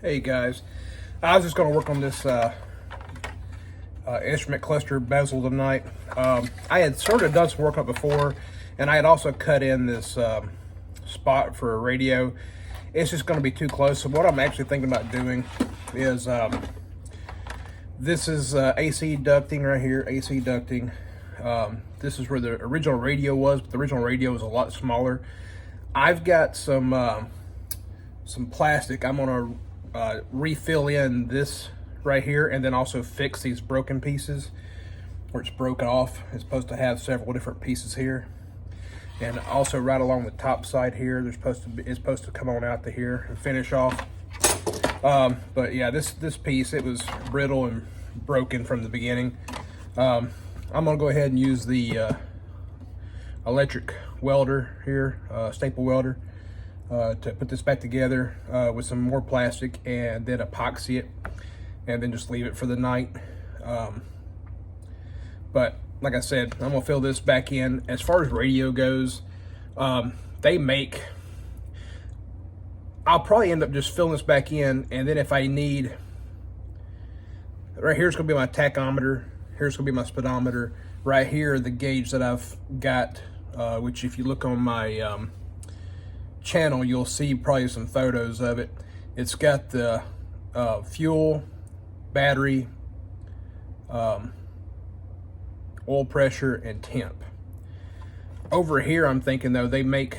Hey guys, I was just going to work on this instrument cluster bezel tonight. I had sort of done some work on it before, and I had also cut in this spot for a radio. It's just going to be too close, so what I'm actually thinking about doing is this is AC ducting right here, AC ducting. This is where the original radio was, but the original radio was a lot smaller. I've got some plastic. I'm going to refill in this right here and then also fix these broken pieces where it's broken off. It's supposed to have several different pieces here, and also right along the top side here it's supposed to come on out to here and finish off. But yeah, this piece, it was brittle and broken from the beginning. I'm gonna go ahead and use the electric welder here, staple welder, to put this back together with some more plastic, and then epoxy it, and then just leave it for the night. But like I said, I'm gonna fill this back in. As far as radio goes, I'll probably end up just filling this back in, and then if I need, right here's gonna be my tachometer, here's gonna be my speedometer, right here the gauge that I've got, which if you look on my channel, you'll see probably some photos of it. It's got the fuel, battery, oil pressure, and temp. Over here, I'm thinking though, they make,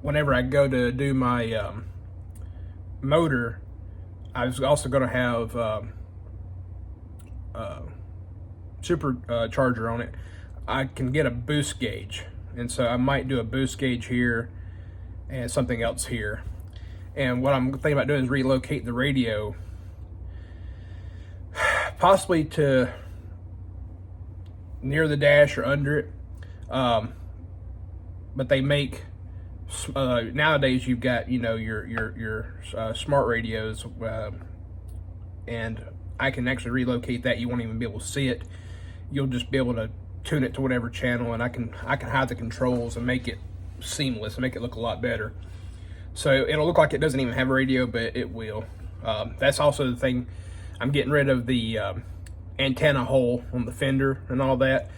whenever I go to do my motor, I was also going to have supercharger on it. I can get a boost gauge, and so I might do a boost gauge here and something else here. And what I'm thinking about doing is relocate the radio, possibly to near the dash or under it. But they make nowadays, you've got, you know, your smart radios, and I can actually relocate that. You won't even be able to see it. You'll just be able to tune it to whatever channel, and I can hide the controls and make it seamless and make it look a lot better. So it'll look like it doesn't even have a radio, but it will. That's also the thing. I'm getting rid of the antenna hole on the fender and all that.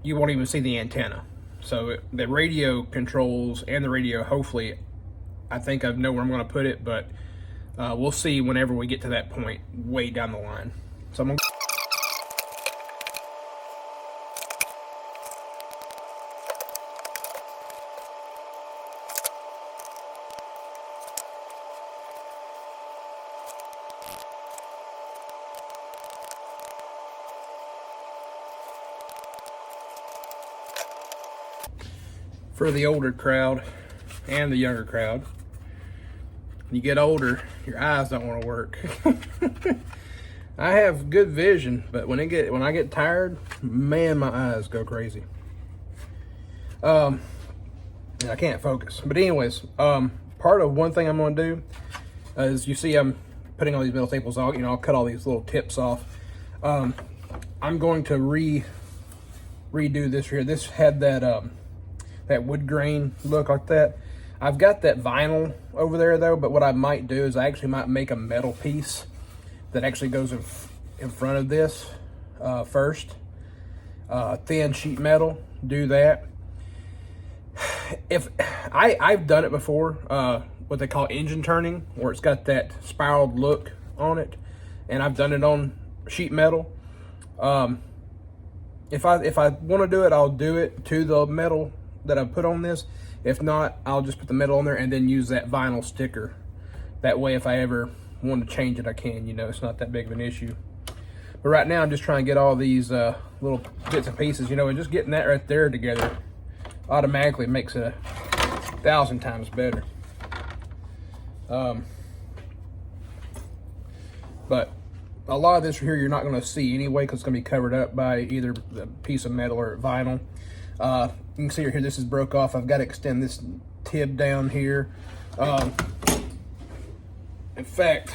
You won't even see the antenna. So the radio controls and the radio, hopefully, I think I know where I'm going to put it, but we'll see whenever we get to that point way down the line. So I'm going to for the older crowd and the younger crowd. When you get older, your eyes don't want to work. I have good vision, but when I get tired, man, my eyes go crazy. And I can't focus. But anyways, part of one thing I'm going to do is, you see I'm putting all these metal staples out. You know, I'll cut all these little tips off. I'm going to redo this here. This had that wood grain look like that. I've got that vinyl over there though, but what I might do is I actually might make a metal piece that actually goes in front of this first. Thin sheet metal, do that. If I've done it before, what they call engine turning, where it's got that spiraled look on it, and I've done it on sheet metal. If I want to do it, I'll do it to the metal that I put on this. If not, I'll just put the metal on there and then use that vinyl sticker. That way, if I ever want to change it, I can. You know, it's not that big of an issue. But right now, I'm just trying to get all these little bits and pieces, you know, and just getting that right there together automatically makes it 1,000 times better. But a lot of this here you're not going to see anyway, because it's going to be covered up by either a piece of metal or vinyl. You can see right here, this is broke off. I've got to extend this tib down here. In fact,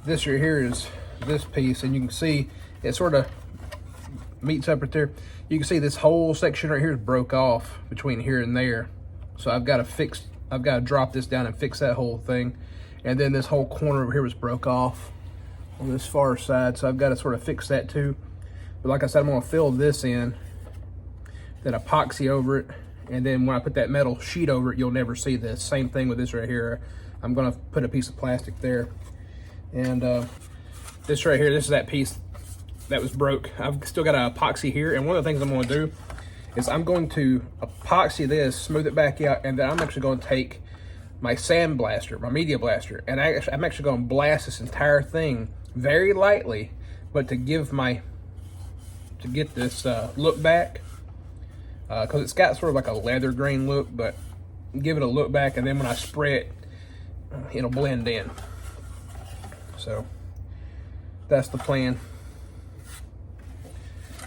this right here is this piece, and you can see it sort of meets up right there. You can see this whole section right here is broke off between here and there. So I've got to fix I've got to drop this down and fix that whole thing. And then this whole corner over here was broke off on this far side, so I've got to sort of fix that too. But like I said, I'm gonna fill this in, then epoxy over it, and then when I put that metal sheet over it, you'll never see this. Same thing with this right here. I'm gonna put a piece of plastic there. And this right here, this is that piece that was broke. I've still got an epoxy here, and one of the things I'm gonna do is I'm going to epoxy this, smooth it back out, and then I'm actually gonna take my sand blaster, my media blaster, and I'm actually gonna blast this entire thing very lightly, but to get this look back, because it's got sort of like a leather grain look, but give it a look back, and then when I spray it, it'll blend in. So that's the plan.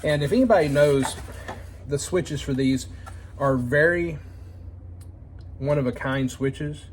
And if anybody knows, the switches for these are very one-of-a-kind switches.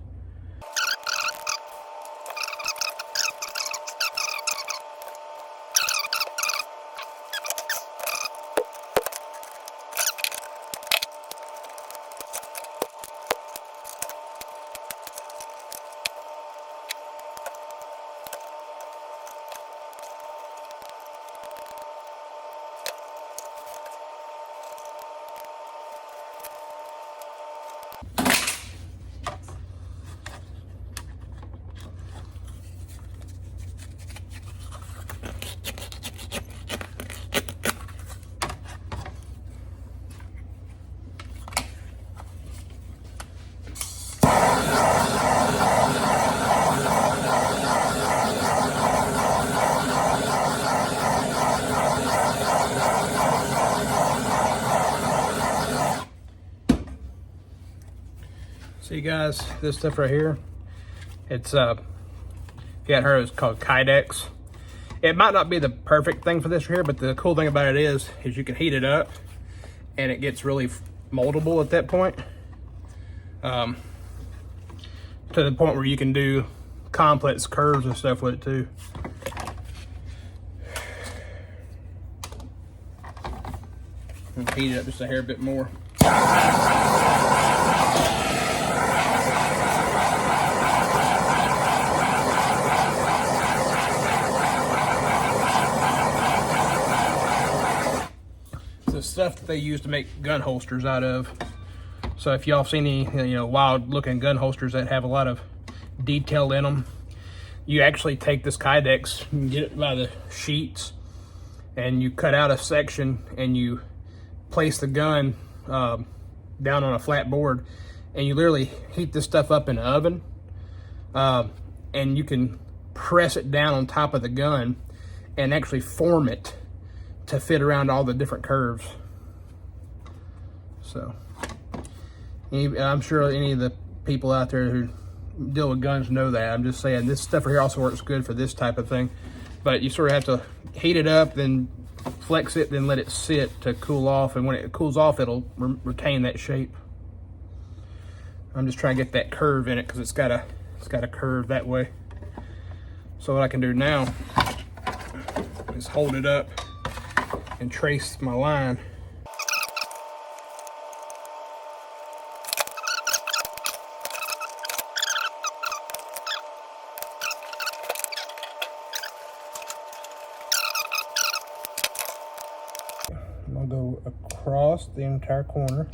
See guys, this stuff right here, it's if you hadn't heard, it's called Kydex. It might not be the perfect thing for this right here, but the cool thing about it is you can heat it up and it gets really moldable at that point, to the point where you can do complex curves and stuff with it too. And heat it up just a hair bit more. Stuff that they use to make gun holsters out of. So if y'all seen any wild looking gun holsters that have a lot of detail in them, you actually take this Kydex, you get it by the sheets, and you cut out a section and you place the gun down on a flat board, and you literally heat this stuff up in the oven, and you can press it down on top of the gun and actually form it to fit around all the different curves. So I'm sure any of the people out there who deal with guns know that. I'm just saying this stuff right here also works good for this type of thing, but you sort of have to heat it up, then flex it, then let it sit to cool off, and when it cools off, it'll retain that shape. I'm just trying to get that curve in it because it's got a curve that way. So what I can do now is hold it up and trace my line. I'm gonna go across the entire corner.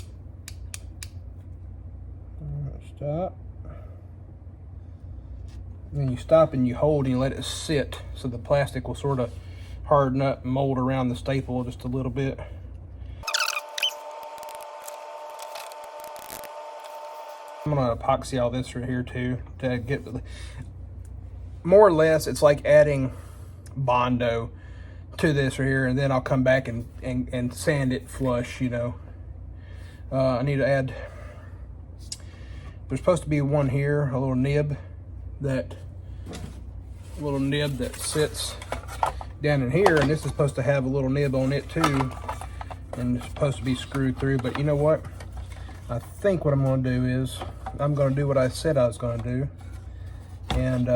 Stop. And then you stop and you hold and you let it sit, so the plastic will sort of harden up and mold around the staple just a little bit. I'm gonna epoxy all this right here too to get more or less. It's like adding Bondo to this right here, and then I'll come back and sand it flush. I need to add. There's supposed to be one here, a little nib that sits down in here, and this is supposed to have a little nib on it too, and it's supposed to be screwed through. But you know what? I think what I'm going to do is I'm going to do what I said I was going to do, and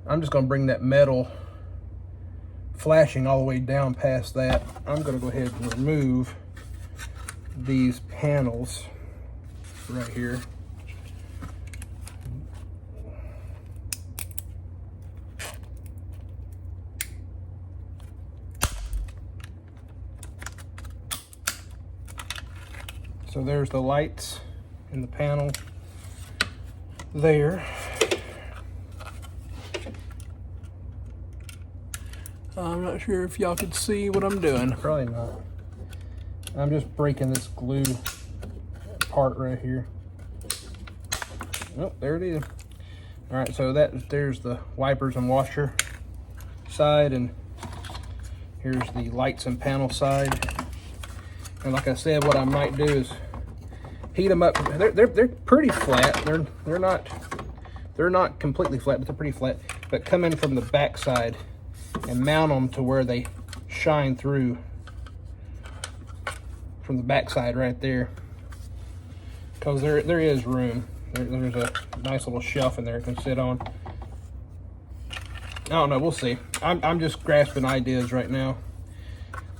I'm just going to bring that metal flashing all the way down past that. I'm going to go ahead and remove these panels right here. So there's the lights in the panel there. I'm not sure if y'all could see what I'm doing. Probably not. I'm just breaking this glue part right here. Oh, there it is. All right, so there's the wipers and washer side, and here's the lights and panel side. And like I said, what I might do is heat them up. They're pretty flat. They're not completely flat, but they're pretty flat. But come in from the back side and mount them to where they shine through from the back side right there. Because there is room. There's a nice little shelf in there it can sit on. I don't know, we'll see. I'm just grasping ideas right now.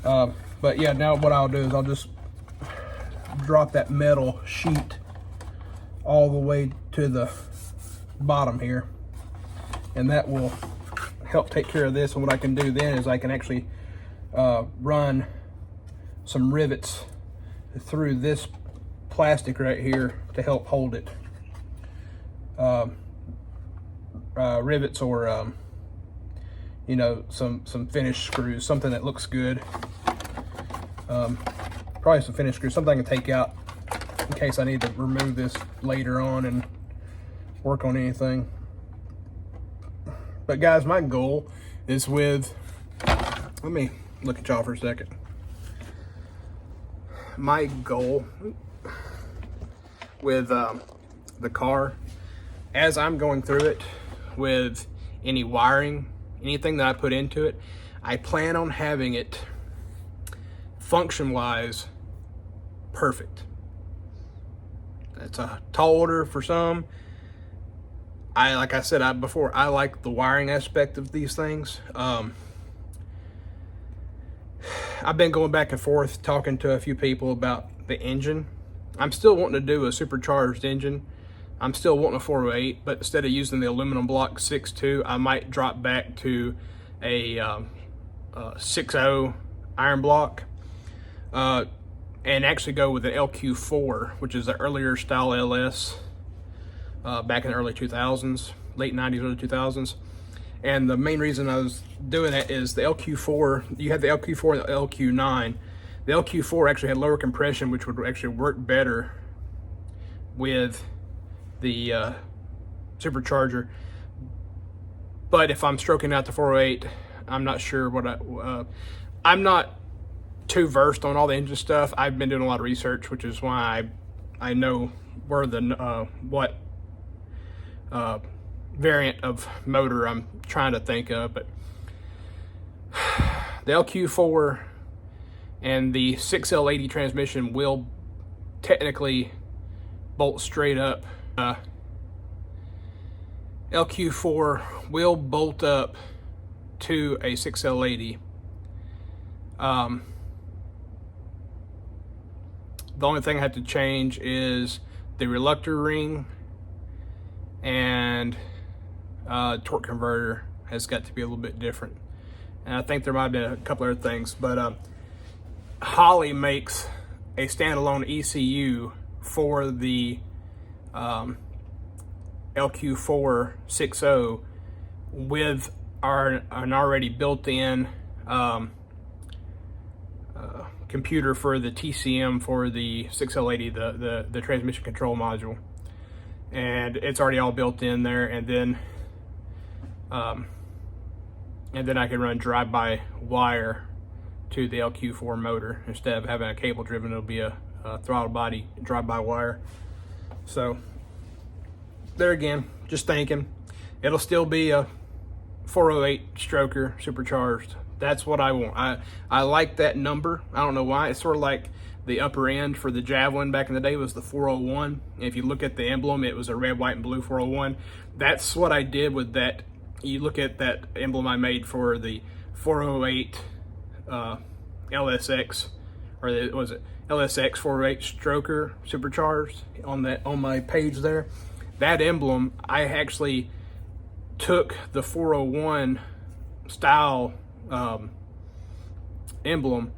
But yeah, now what I'll do is I'll just drop that metal sheet all the way to the bottom here, and that will help take care of this. And what I can do then is I can actually run some rivets through this plastic right here to help hold it. Rivets or you know, some finished screws, something that looks good. Probably some finished screws, something I can take out in case I need to remove this later on and work on anything. But guys, my goal is with, let me look at y'all for a second. My goal with the car, as I'm going through it with any wiring, anything that I put into it, I plan on having it function-wise perfect. It's a tall order for some. Like I said before, I like the wiring aspect of these things. I've been going back and forth talking to a few people about the engine. I'm still wanting to do a supercharged engine. I'm still wanting a 408, but instead of using the aluminum block 6.2, I might drop back to a 6.0 iron block. And actually go with an LQ4, which is the earlier style LS back in the early 2000s, late 90s, early 2000s. And the main reason I was doing that is the LQ4, you had the LQ4 and the LQ9. The LQ4 actually had lower compression, which would actually work better with the supercharger. But if I'm stroking out the 408, I'm not sure what I'm not too versed on all the engine stuff. I've been doing a lot of research, which is why I know where the what variant of motor I'm trying to think of. But the LQ4 and the 6L80 transmission will technically bolt straight up. LQ4 will bolt up to a 6L80. The only thing I have to change is the reluctor ring, and torque converter has got to be a little bit different. And I think there might have been a couple other things, but Holley makes a standalone ECU for the LQ4 6.0 with an already built-in computer for the TCM for the 6L80, the transmission control module, and it's already all built in there. And then I can run drive-by wire to the LQ4 motor instead of having a cable driven. It'll be a throttle body drive-by wire. So there again, just thinking, it'll still be a 408 stroker supercharged. That's what I want. I like that number. I don't know why. It's sort of like the upper end for the Javelin back in the day was the 401. If you look at the emblem, it was a red, white, and blue 401. That's what I did with that. You look at that emblem I made for the 408 LSX, or was it LSX 408 stroker supercharged on my page there. That emblem, I actually took the 401 style emblem,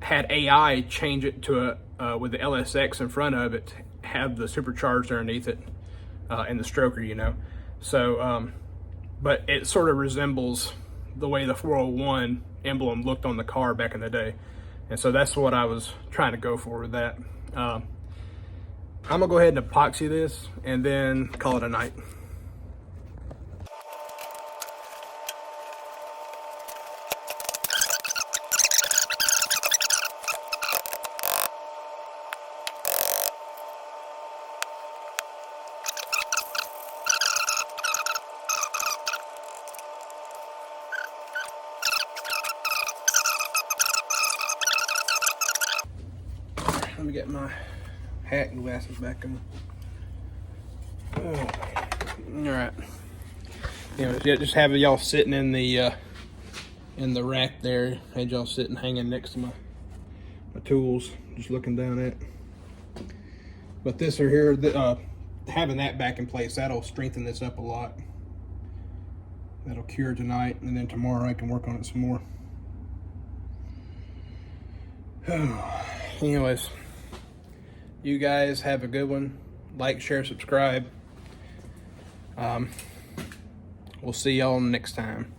had AI change it to a with the LSX in front of it, have the supercharged underneath it, and the stroker, you know. So, but it sort of resembles the way the 401 emblem looked on the car back in the day. And so that's what I was trying to go for with that. I'm gonna go ahead and epoxy this and then call it a night. Let me get my hat and glasses back on. All right. Anyways, yeah, just have y'all sitting in the rack there. Had y'all sitting hanging next to my tools, just looking down at it. But this right here, having that back in place, that'll strengthen this up a lot. That'll cure tonight, and then tomorrow I can work on it some more. Anyways, you guys have a good one. Like, share, subscribe. We'll see y'all next time.